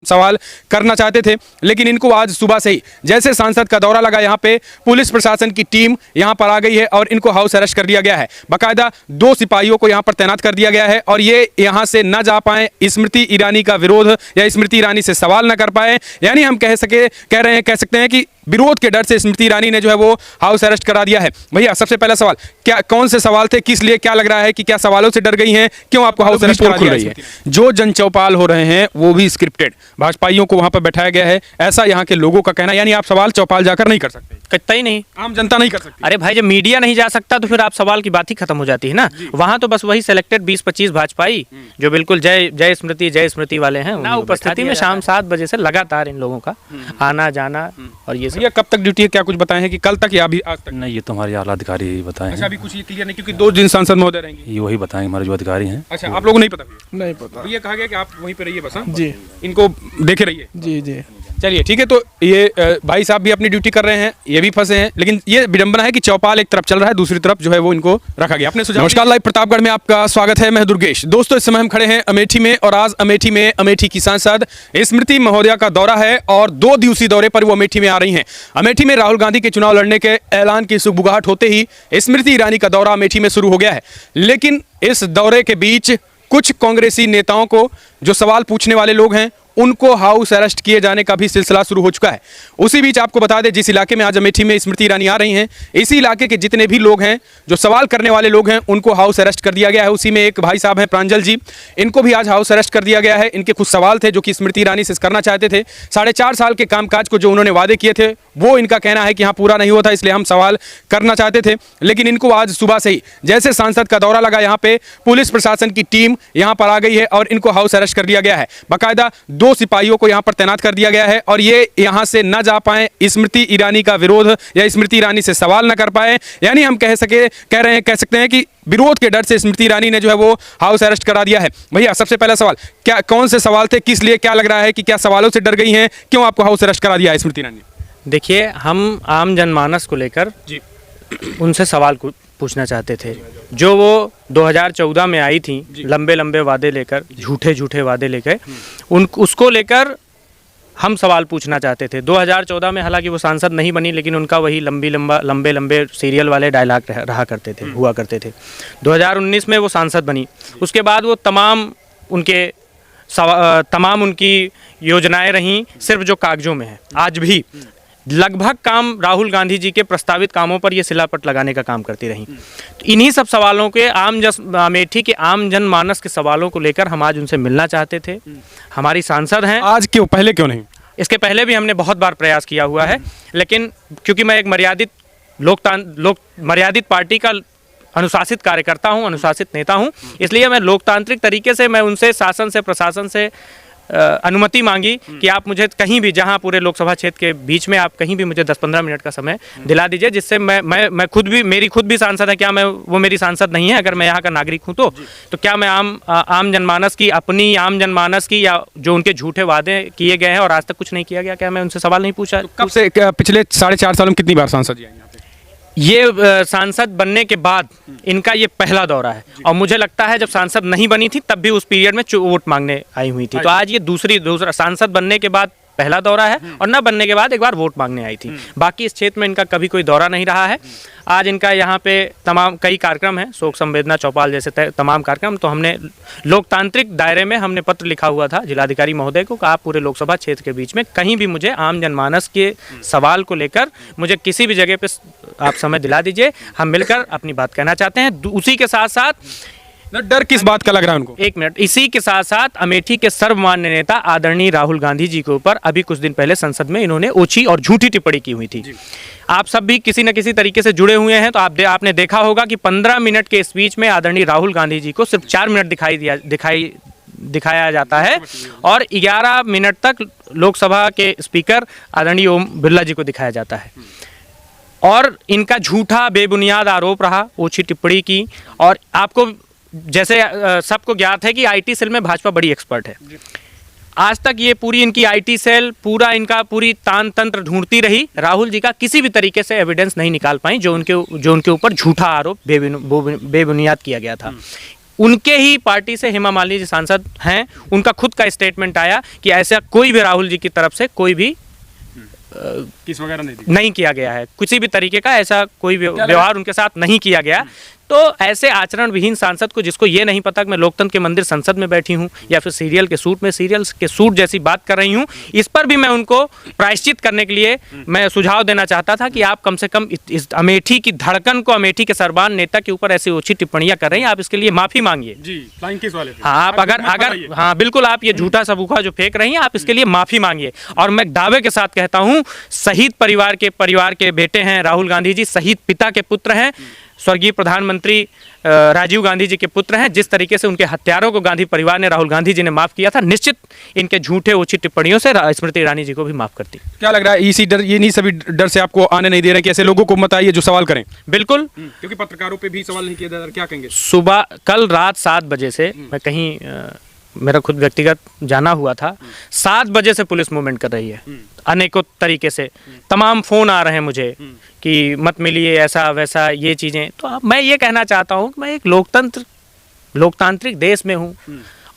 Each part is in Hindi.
सवाल करना चाहते थे, लेकिन इनको आज सुबह से ही जैसे सांसद का दौरा लगा, यहाँ पे पुलिस प्रशासन की टीम यहाँ पर आ गई है और इनको हाउस अरेस्ट कर दिया गया है। बाकायदा 2 सिपाहियों को यहाँ पर तैनात कर दिया गया है और ये यहाँ से न जा पाए, स्मृति ईरानी का विरोध या स्मृति ईरानी से सवाल न कर पाए। यानी हम कह सकते हैं कि विरोध के डर से स्मृति ईरानी ने जो है वो हाउस अरेस्ट करा दिया है। भैया, सबसे पहला सवाल, क्या कौन से सवाल थे, किस लिए, क्या लग रहा है कि क्या सवालों से डर गई हैं, क्यों आपको हाउस अरेस्ट करा दिया है? जो जन चौपाल हो रहे हैं वो भी स्क्रिप्टेड, भाजपाइयों को वहां पर बैठाया गया है, ऐसा यहाँ के लोगों का कहना। यानी आप सवाल चौपाल जाकर नहीं कर सकते, कितना ही नहीं, आम जनता नहीं कर सकती। अरे भाई, जब मीडिया नहीं जा सकता तो फिर आप सवाल की बात ही खत्म हो जाती है ना। वहां तो बस वही सिलेक्टेड 20-25 भाजपाई जो बिल्कुल जय स्मृति वाले हैं ना, उपस्थिति में शाम 7 बजे से लगातार इन लोगों का आना जाना। और ये भैया, कब तक ड्यूटी है, क्या कुछ बताएं हैं कि कल तक या अभी आज तक? नहीं, ये तो हमारे आला अधिकारी बताएं। अच्छा, अभी कुछ ये क्लियर नहीं, क्योंकि 2 दिन सांसद महोदय रहेंगे, ये वही बताएंगे हमारे जो अधिकारी हैं। अच्छा, आप लोगों को नहीं पता? नहीं पता। ये कहा गया कि आप वहीं पे रहिए बस। जी, इनको देखे रहिए। जी जी, चलिए ठीक है। तो ये भाई साहब भी अपनी ड्यूटी कर रहे हैं, ये भी फंसे हैं, लेकिन ये विडंबना है कि चौपाल एक तरफ चल रहा है, दूसरी तरफ जो है वो इनको रखा गया। अपने सुझाव। नमस्कार, लाइव प्रतापगढ़ में आपका स्वागत है। मैं दुर्गेश। दोस्तों, इस समय हम खड़े हैं अमेठी में और आज अमेठी की सांसद स्मृति महोदया का दौरा है और 2 दिवसीय दौरे पर वो अमेठी में आ रही हैं। अमेठी में राहुल गांधी के चुनाव लड़ने के ऐलान की सुगबुगाहट होते ही स्मृति ईरानी का दौरा अमेठी में शुरू हो गया है, लेकिन इस दौरे के बीच कुछ कांग्रेसी नेताओं को, जो सवाल पूछने वाले लोग हैं, उनको हाउस अरेस्ट किए जाने का भी सिलसिला शुरू हो चुका है। उसी बीच आपको बता दें, जिस इलाके में आज अमेठी में स्मृति ईरानी आ रही हैं, इसी इलाके के जितने भी लोग हैं, जो सवाल करने वाले लोग हैं, उनको हाउस अरेस्ट कर दिया गया है। उसी में एक भाई साहब हैं प्रांजल जी, इनको भी आज हाउस अरेस्ट कर दिया गया है। इनके कुछ सवाल थे जो कि स्मृति ईरानी से करना चाहते थे। 4.5 साल के कामकाज को जो उन्होंने वादे किए थे, वो इनका कहना है कि यहाँ पूरा नहीं हुआ था, इसलिए हम सवाल करना चाहते थे। लेकिन इनको आज सुबह से ही जैसे सांसद का दौरा लगा, यहाँ पे पुलिस प्रशासन की टीम यहाँ पर आ गई है और इनको हाउस अरेस्ट कर दिया गया है। बाकायदा 2 सिपाहियों को यहाँ पर तैनात कर दिया गया है और ये यहाँ से न जा पाए, स्मृति ईरानी का विरोध या स्मृति ईरानी से सवाल न कर पाए। यानी हम कह सकते हैं कि विरोध के डर से स्मृति ईरानी ने जो है वो हाउस अरेस्ट करा दिया है। भैया, सबसे पहला सवाल, क्या कौन से सवाल थे, किस लिए, क्या लग रहा है कि क्या सवालों से डर गई हैं, क्यों आपको हाउस अरेस्ट करा दिया है स्मृति ईरानी? देखिए, हम आम जनमानस को लेकर उनसे सवाल पूछना चाहते थे। जो वो 2014 में आई थी लंबे वादे लेकर, झूठे वादे लेकर, उसको लेकर हम सवाल पूछना चाहते थे। 2014 में हालांकि वो सांसद नहीं बनी, लेकिन उनका वही लंबे सीरियल वाले डायलॉग रहा करते थे, हुआ करते थे। 2019 में वो सांसद बनी, उसके बाद वो तमाम उनकी योजनाएं रहीं सिर्फ जो कागजों में है। आज भी लगभग काम राहुल गांधी जी के प्रस्तावित कामों पर ये सिलापट लगाने का काम करती रहीं। तो इन्हीं सब सवालों के अमेठी के आम जनमानस के सवालों को लेकर हम आज उनसे मिलना चाहते थे। हमारी सांसद हैं। आज क्यों, पहले क्यों नहीं? इसके पहले भी हमने बहुत बार प्रयास किया हुआ है, लेकिन क्योंकि मैं एक मर्यादित पार्टी का अनुशासित कार्यकर्ता हूं, अनुशासित नेता हूं, इसलिए मैं लोकतांत्रिक तरीके से मैं उनसे शासन से, प्रशासन से अनुमति मांगी कि आप मुझे कहीं भी, जहां पूरे लोकसभा क्षेत्र के बीच में, आप कहीं भी मुझे 10-15 मिनट का समय दिला दीजिए, जिससे मैं खुद भी, मेरी खुद भी सांसद है। क्या वो मेरी सांसद नहीं है? अगर मैं यहाँ का नागरिक हूँ तो क्या मैं आम जनमानस की, अपनी आम जनमानस की, या जो उनके झूठे वादे किए गए हैं और आज तक कुछ नहीं किया गया, क्या मैं उनसे सवाल नहीं पूछा? तो कब से, पिछले 4.5 साल में कितनी बार सांसद हैं? ये सांसद बनने के बाद इनका ये पहला दौरा है और मुझे लगता है जब सांसद नहीं बनी थी तब भी उस पीरियड में वोट मांगने आई हुई थी। तो आज ये दूसरा सांसद बनने के बाद पहला दौरा है और न बनने के बाद एक बार वोट मांगने आई थी। बाकी इस क्षेत्र में इनका कभी कोई दौरा नहीं रहा है। आज इनका यहाँ पे कई कार्यक्रम हैं, शोक संवेदना, चौपाल जैसे तमाम कार्यक्रम। तो हमने लोकतांत्रिक दायरे में हमने पत्र लिखा हुआ था जिलाधिकारी महोदय को कि आप पूरे लोकसभा क्षेत्र के बीच में कहीं भी मुझे आम जनमानस के सवाल को लेकर मुझे किसी भी जगह पे आप समय दिला दीजिए, हम मिलकर अपनी बात कहना चाहते हैं। उसी के साथ साथ डर किस बात का लग रहा है उनको? 1 मिनट। इसी के साथ साथ अमेठी के सर्वमान्य नेता आदरणीय राहुल गांधी जी के ऊपर अभी कुछ दिन पहले संसद में इन्होंने ओछी और झूठी टिप्पणी की हुई थी। आप सब भी किसी न किसी तरीके से जुड़े हुए हैं, तो आपने देखा होगा कि 15 मिनट के स्पीच में आदरणीय राहुल गांधी जी को सिर्फ 4 मिनट दिखाया जाता है और 11 मिनट तक लोकसभा के स्पीकर आदरणीय ओम बिरला जी को दिखाया जाता है। और इनका झूठा बेबुनियाद आरोप रहा ओछी टिप्पणी की। और आपको जैसे सबको ज्ञात है कि आईटी सेल में भाजपा बड़ी एक्सपर्ट है। आज तक ये पूरी इनकी आईटी सेल पूरी तान तंत्र ढूंढती रही, राहुल जी का किसी भी तरीके से एविडेंस नहीं निकाल पाई जो उनके ऊपर झूठा आरोप बेबुनियाद किया गया था। उनके ही पार्टी से हेमा मालिनी जी सांसद हैं, उनका खुद का स्टेटमेंट आया कि ऐसा कोई भी राहुल जी की तरफ से कोई भी किस वगैरह नहीं किया गया है, किसी भी तरीके का ऐसा कोई व्यवहार उनके साथ नहीं किया गया। तो ऐसे आचरण विहीन सांसद को, जिसको ये नहीं पता कि मैं लोकतंत्र के मंदिर संसद में बैठी हूँ या फिर सीरियल के सूट जैसी बात कर रही हूँ, इस पर भी मैं उनको प्रायश्चित करने के लिए मैं सुझाव देना चाहता था कि आप कम से कम इस अमेठी की धड़कन को, अमेठी के सरबान नेता के ऊपर ऐसी ओछी टिप्पणियां कर रहे हैं, आप इसके लिए माफी मांगिए जी। फ्लाइंग किस वाले थे? हाँ, आप अगर हाँ बिल्कुल, आप ये झूठा सबूखा जो फेंक रही हैं, आप इसके लिए माफी मांगिए। और मैं दावे के साथ कहता हूँ, शहीद परिवार के बेटे हैं राहुल गांधी जी, शहीद पिता के पुत्र हैं, स्वर्गीय प्रधानमंत्री राजीव गांधी जी के पुत्र हैं। जिस तरीके से उनके हत्यारों को गांधी परिवार ने, राहुल गांधी जी ने माफ किया था, निश्चित इनके झूठे ओछी टिप्पणियों से स्मृति ईरानी जी को भी माफ करती। क्या लग रहा है इसी डर, ये नहीं सभी डर से आपको आने नहीं दे रहे कि ऐसे लोगों को मत आइए जो सवाल करें? बिल्कुल, क्योंकि पत्रकारों पे भी सवाल नहीं किया जा रहा, क्या कहेंगे? सुबह कल रात 7 बजे से मैं कहीं मेरा खुद व्यक्तिगत जाना हुआ था, 7 बजे से पुलिस मूवमेंट कर रही है अनेकों तरीके से। तमाम फोन आ रहे हैं मुझे कि मत मिलिए, ऐसा वैसा, ये चीज़ें। तो अब मैं ये कहना चाहता हूँ कि मैं एक लोकतांत्रिक देश में हूँ,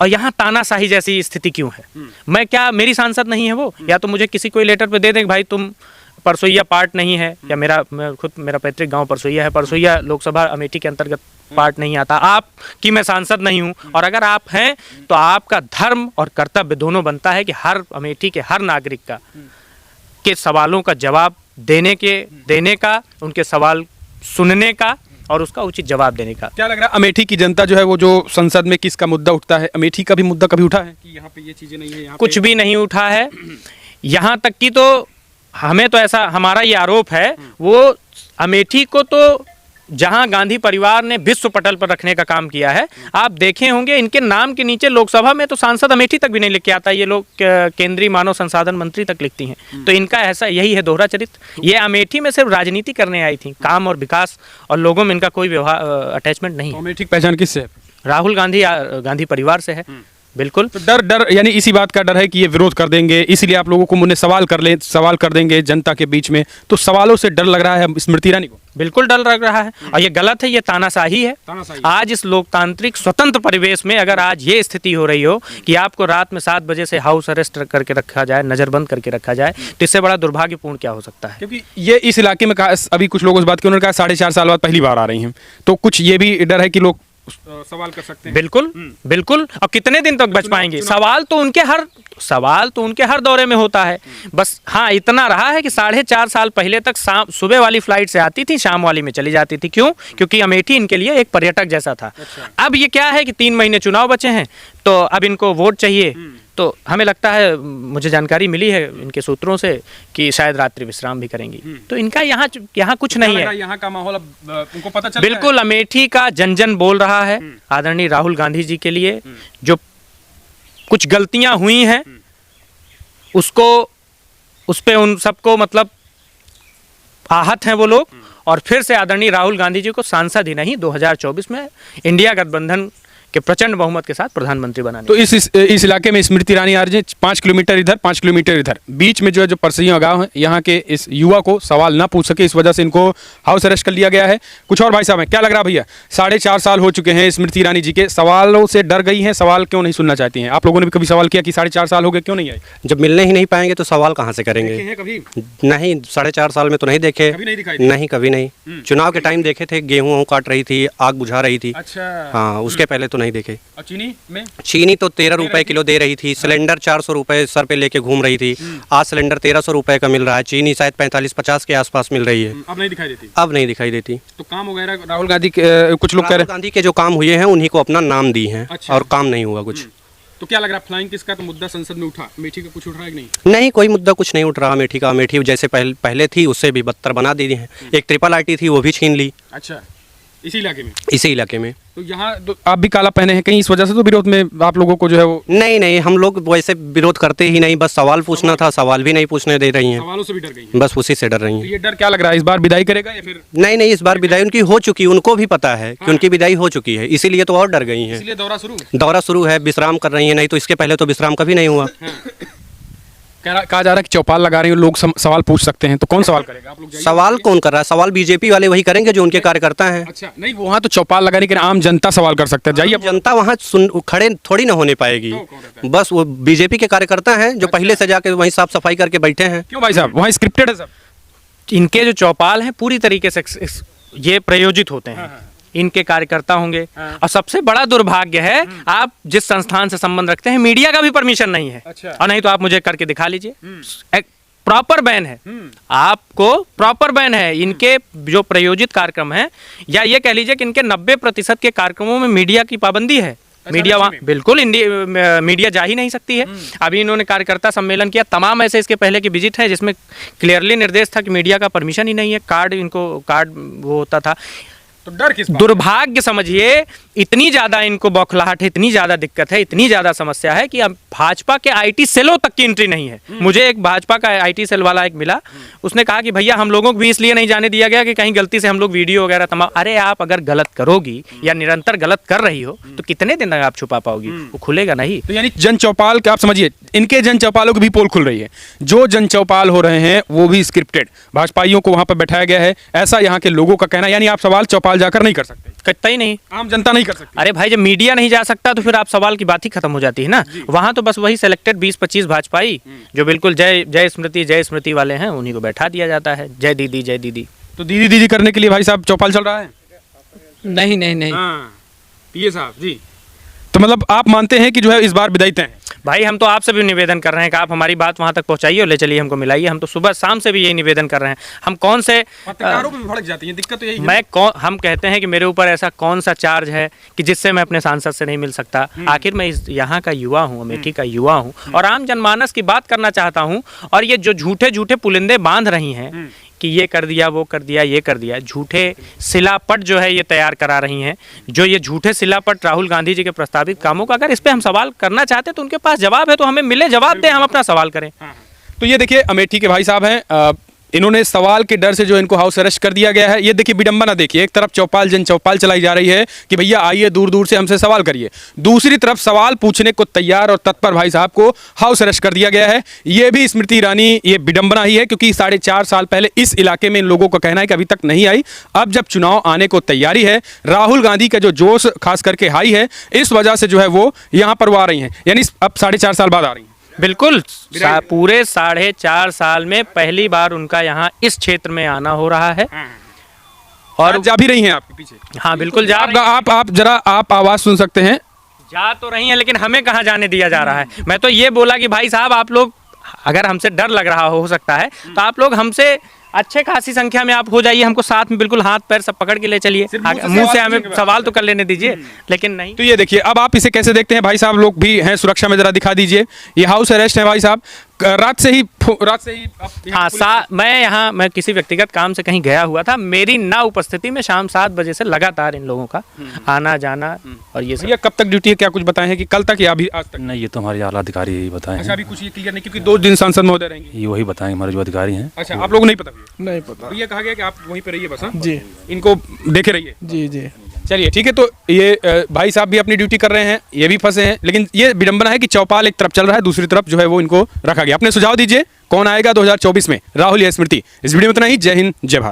और यहाँ तानाशाही जैसी स्थिति क्यों है? मैं क्या, मेरी सांसद नहीं है वो? या तो मुझे किसी कोई लेटर पे दे दें कि भाई तुम परसोइया पार्ट नहीं है, या मेरा पैतृक गांव परसोइया है, परसोइया लोकसभा अमेठी के अंतर्गत पार्ट नहीं आता, आप कि मैं सांसद नहीं हूं। और अगर आप हैं तो आपका धर्म और कर्तव्य दोनों बनता है कि हर अमेठी के हर नागरिक के सवालों का जवाब देने का, उनके सवाल सुनने का और उसका उचित जवाब देने का। क्या लग रहा है अमेठी की जनता जो है वो, जो संसद में किसका मुद्दा उठता है, अमेठी का भी मुद्दा कभी उठा है कि यहाँ पे ये चीजें नहीं है? यहाँ कुछ भी नहीं उठा है। यहाँ तक कि तो हमें तो ऐसा, हमारा ये आरोप है, वो अमेठी को तो जहां गांधी परिवार ने विश्व पटल पर रखने का काम किया है, आप देखे होंगे इनके नाम के नीचे लोकसभा में तो सांसद अमेठी तक भी नहीं लिख के आता, ये लोग केंद्रीय मानव संसाधन मंत्री तक लिखती हैं। तो इनका ऐसा यही है दोहरा चरित्र। ये अमेठी में सिर्फ राजनीति करने आई थी, काम और विकास और लोगों में इनका कोई व्यवहार अटैचमेंट नहीं है। अमेठी की पहचान किससे है? राहुल गांधी परिवार से है। बिल्कुल। तो डर यानी इसी बात का डर है कि ये विरोध कर देंगे, इसलिए आप लोगों को मुझे सवाल कर देंगे जनता के बीच में, तो सवालों से डर लग रहा है स्मृति ईरानी को? बिल्कुल डर लग रहा है, और ये गलत है, ये तानाशाही है। आज इस लोकतांत्रिक स्वतंत्र परिवेश में अगर आज ये स्थिति हो रही हो कि आपको रात में 7 बजे से हाउस अरेस्ट करके रखा जाए, नजरबंद करके रखा जाए, तो इससे बड़ा दुर्भाग्यपूर्ण क्या हो सकता है? क्योंकि ये इस इलाके में कहा, अभी कुछ लोग इस बात की, उन्होंने कहा 4.5 साल बाद पहली बार आ रही हैं, तो कुछ ये भी डर है कि लोग सवाल कर सकते हैं। बिल्कुल बिल्कुल। और कितने दिन तक बच पाएंगे? सवाल तो उनके हर दौरे में होता है। बस हाँ, इतना रहा है कि 4.5 साल पहले तक सुबह वाली फ्लाइट से आती थी, शाम वाली में चली जाती थी। क्यों? क्योंकि अमेठी इनके लिए एक पर्यटक जैसा था। अच्छा। अब ये क्या है कि 3 महीने चुनाव बचे हैं, तो अब इनको वोट चाहिए। तो हमें लगता है, मुझे जानकारी मिली है इनके सूत्रों से कि शायद रात्रि विश्राम भी करेंगी। तो इनका यहाँ कुछ नहीं है। यहाँ का माहौल अब उनको पता चल बिल्कुल, अमेठी का जन बोल रहा है आदरणीय राहुल गांधी जी के लिए। जो कुछ गलतियां हुई हैं उस पे उन सबको मतलब आहत हैं वो लोग, और फिर से आदरणीय राहुल गांधी जी को सांसद ही नहीं, 2024 में इंडिया गठबंधन के प्रचंड बहुमत के साथ प्रधानमंत्री बनाने। तो इस इलाके में स्मृति ईरानी आ रही है, 5 किलोमीटर इधर 5 किलोमीटर इधर, बीच में जो परसैया गांव है, यहाँ के इस युवा को सवाल ना पूछ सके, इस वजह से इनको हाउस अरेस्ट कर लिया गया है। कुछ और भाई साहब हैं, क्या लग रहा भैया? 4.5 साल हो चुके हैं स्मृति ईरानी जी के, सवालों से डर गई हैं, सवाल क्यों नहीं सुनना चाहती हैं? आप लोगों ने भी कभी सवाल किया कि 4.5 साल हो गए क्यों नहीं आए? जब मिलने ही नहीं पाएंगे तो सवाल कहाँ से करेंगे? कभी नहीं, 4.5 साल में तो नहीं देखे, नहीं कभी नहीं। चुनाव के टाइम देखे थे, गेहूं काट रही थी, आग बुझा रही थी। अच्छा। हाँ, उसके पहले तो नहीं देखे। चीनी तो 13 रुपए किलो दे रही थी, सिलेंडर 400 रुपए सर पे लेके घूम रही थी। आज सिलेंडर 1300 रुपए का मिल रहा है, चीनी शायद 45-50 के आसपास मिल रही है। अब नहीं दिखाई देती? अब नहीं दिखाई देती। तो काम वगैरह राहुल गांधी के कुछ लोग कह रहे हैं, गांधी के जो काम हुए हैं उन्हीं को अपना नाम दी है। अच्छा। और काम नहीं हुआ कुछ। तो क्या लग रहा है फ्लाइंग किसका तो मुद्दा संसद में उठा, अमेठी का कुछ उठ रहा है कि नहीं? नहीं, कोई मुद्दा कुछ नहीं उठ रहा अमेठी का। अमेठी जैसे पहले थी उससे भी बदतर बना दी है। एक ट्रिपल आईटी थी, वो भी छीन ली। अच्छा, इसी इलाके में। तो यहाँ तो आप भी काला पहने हैं, कहीं इस वजह से तो विरोध में आप लोगों को जो है वो? नहीं, हम लोग वैसे विरोध करते ही नहीं, बस सवाल पूछना था, सवाल भी नहीं पूछने दे रही हैं। सवालों से भी डर गई हैं? बस उसी से डर रही हैं। तो ये डर क्या लग रहा है, इस बार विदाई करेगा या फिर? नहीं, इस बार विदाई उनकी हो चुकी, उनको भी पता है कि उनकी विदाई हो चुकी है, इसीलिए तो और डर गई हैं। इसलिए दौरा शुरू है, विश्राम कर रही है, नहीं तो इसके पहले तो विश्राम कभी नहीं हुआ। कहा जा रहा है कि चौपाल लगा रहे हैं लोग, सवाल पूछ सकते हैं, तो कौन सवाल करेगा? आप लोग जाइए। सवाल कौन कर रहा है? सवाल बीजेपी वाले वही करेंगे जो उनके कार्यकर्ता हैं। अच्छा, नहीं वहाँ तो चौपाल लगा, लेकिन आम जनता सवाल कर सकता है, जाइए। जनता वहाँ खड़े थोड़ी ना होने पाएगी। बस वो बीजेपी के कार्यकर्ता हैं जो पहले से जाके वहीं साफ सफाई करके बैठे हैं। क्यों भाई साहब, वहाँ स्क्रिप्टेड है सब? इनके जो चौपाल हैं पूरी तरीके से ये प्रयोजित होते हैं। इनके कार्यकर्ता होंगे। और सबसे बड़ा दुर्भाग्य है, आप जिस संस्थान से संबंध रखते हैं मीडिया का भी परमिशन नहीं है। अच्छा। और नहीं तो आप मुझे करके दिखा लीजिए, एक प्रॉपर बैन है, आपको प्रॉपर बैन है। इनके जो प्रयोजित कार्यक्रम है, या ये कह लीजिए कि इनके 90% के कार्यक्रमों में मीडिया की पाबंदी है। मीडिया वहाँ बिल्कुल मीडिया जा ही नहीं सकती है। अभी इन्होंने कार्यकर्ता सम्मेलन किया, तमाम ऐसे इसके पहले की विजिट है जिसमें क्लियरली निर्देश था कि मीडिया का परमिशन ही नहीं है। कार्ड वो होता था। तो डर किस बात? दुर्भाग्य समझिए, इतनी ज़्यादा इनको बौखलाहट है, इतनी ज़्यादा दिक्कत है, इतनी ज़्यादा समस्या है कि अब भाजपा के आईटी सेलों तक की एंट्री नहीं है। मुझे एक भाजपा का आईटी सेल वाला एक मिला, उसने कहा कि भैया हम लोगों को भी इसलिए नहीं जाने दिया गया कि कहीं गलती से हम लोग वीडियो वगैरह तमाम। अरे आप अगर गलत करोगी या निरंतर गलत कर रही हो तो कितने दिन तक आप छुपा पाओगी? वो खुलेगा नहीं। तो यानी जन चौपाल का आप समझिए, इनके जन चौपालों की भी पोल खुल रही है। जो जन चौपाल हो रहे हैं वो भी स्क्रिप्टेड, भाजपाइयों को वहां पर बैठाया गया है, ऐसा यहाँ के लोगों का कहना। यानी आप सवाल चौपाल जाकर नहीं कर सकते, कतई ही नहीं। आम जनता नहीं कर सकती। अरे भाई, जब मीडिया नहीं जा सकता तो फिर आप सवाल की बात ही खत्म हो जाती है ना। वहां तो बस वही सेलेक्टेड 20-25 भाजपाई जो बिल्कुल जय स्मृति वाले हैं, उन्हीं को बैठा दिया जाता है। जय दीदी जय दीदी। तो दीदी दीदी करने के लिए भाई साहब चौपाल चल रहा है? नहीं नहीं नहीं। पीए साहब जी, तो मतलब आप मानते हैं कि जो है इस बार विदाई तय है? भाई हम तो आपसे भी निवेदन कर रहे हैं कि आप हमारी बात वहां तक पहुंचाइए और ले चलिए, हमको मिलाइए। हम तो सुबह शाम से भी यही निवेदन कर रहे हैं। हम कौन से पत्रकारों पे भी भड़क जाती है, दिक्कत तो यही है। हम कहते हैं कि मेरे ऊपर ऐसा कौन सा चार्ज है कि जिससे मैं अपने सांसद से नहीं मिल सकता। आखिर मैं यहाँ का युवा हूँ, अमेठी का युवा हूँ, और आम जनमानस की बात करना चाहता हूँ। और ये जो झूठे झूठे पुलिंदे बांध रही हैं कि ये कर दिया, वो कर दिया, ये कर दिया, झूठे शिलापट जो है ये तैयार करा रही हैं। जो ये झूठे शिलापट राहुल गांधी जी के प्रस्तावित कामों का, अगर इस पे हम सवाल करना चाहते हैं तो उनके पास जवाब है, तो हमें मिले, जवाब दें, हम अपना सवाल करें। तो ये देखिए अमेठी के भाई साहब हैं, इन्होंने सवाल के डर से जो इनको हाउस अरेस्ट कर दिया गया है। ये देखिए विडंबना देखिए, एक तरफ चौपाल जन चौपाल चलाई जा रही है कि भैया आइए दूर दूर से हमसे सवाल करिए, दूसरी तरफ सवाल पूछने को तैयार और तत्पर भाई साहब को हाउस अरेस्ट कर दिया गया है। ये भी स्मृति ईरानी, ये विडंबना ही है, क्योंकि 4.5 साल पहले इस इलाके में इन लोगों का कहना है कि अभी तक नहीं आई। अब जब चुनाव आने को तैयारी है, राहुल गांधी का जो जोश खास करके हाई है, इस वजह से जो है वो यहाँ पर वो आ रही हैं, यानी अब 4.5 साल बाद आ रही हैं। बिल्कुल, पूरे 4.5 साल में पहली बार उनका यहाँ इस क्षेत्र में आना हो रहा है। और जा भी रही हैं आपके पीछे? हाँ बिल्कुल जा आप जरा आप आवाज सुन सकते हैं? जा तो रही हैं, लेकिन हमें कहाँ जाने दिया जा रहा है। मैं तो ये बोला कि भाई साहब, आप लोग अगर हमसे डर लग रहा हो सकता है तो आप लोग हमसे अच्छे खासी संख्या में आप हो जाइए, हमको साथ में बिल्कुल हाथ पैर सब पकड़ के ले चलिए, मुंह से हमें सवाल तो कर लेने दीजिए, लेकिन नहीं। तो ये देखिए, अब आप इसे कैसे देखते हैं? भाई साहब लोग भी हैं सुरक्षा में, जरा दिखा दीजिए। ये हाउस अरेस्ट है भाई साहब, रात से ही हाँ। मैं किसी व्यक्तिगत काम से कहीं गया हुआ था, मेरी ना उपस्थिति में शाम 7 बजे से लगातार इन लोगों का आना जाना। और ये सब कब तक ड्यूटी है, क्या कुछ बताएं हैं कि कल तक या अभी आज तक? नहीं, ये तो हमारे आला अधिकारी ही बताए हैं। अच्छा, अभी कुछ ये क्लियर नहीं, क्योंकि 2 दिन सांसद महोदय रहेंगे, ये वही बताएंगे हमारे जो अधिकारी हैं। अच्छा, आप लोग नहीं पता? नहीं पता। ये कहा गया कि आप वहीं पे रहिए बस। हाँ जी, इनको देखे रहिए। जी जी। चलिए ठीक है। तो ये भाई साहब भी अपनी ड्यूटी कर रहे हैं, ये भी फंसे हैं, लेकिन ये विडंबना है कि चौपाल एक तरफ चल रहा है, दूसरी तरफ जो है वो इनको रखा गया। अपने सुझाव दीजिए, कौन आएगा 2024 में, राहुल या स्मृति? इस वीडियो में इतना ही। जय हिंद, जय भारत।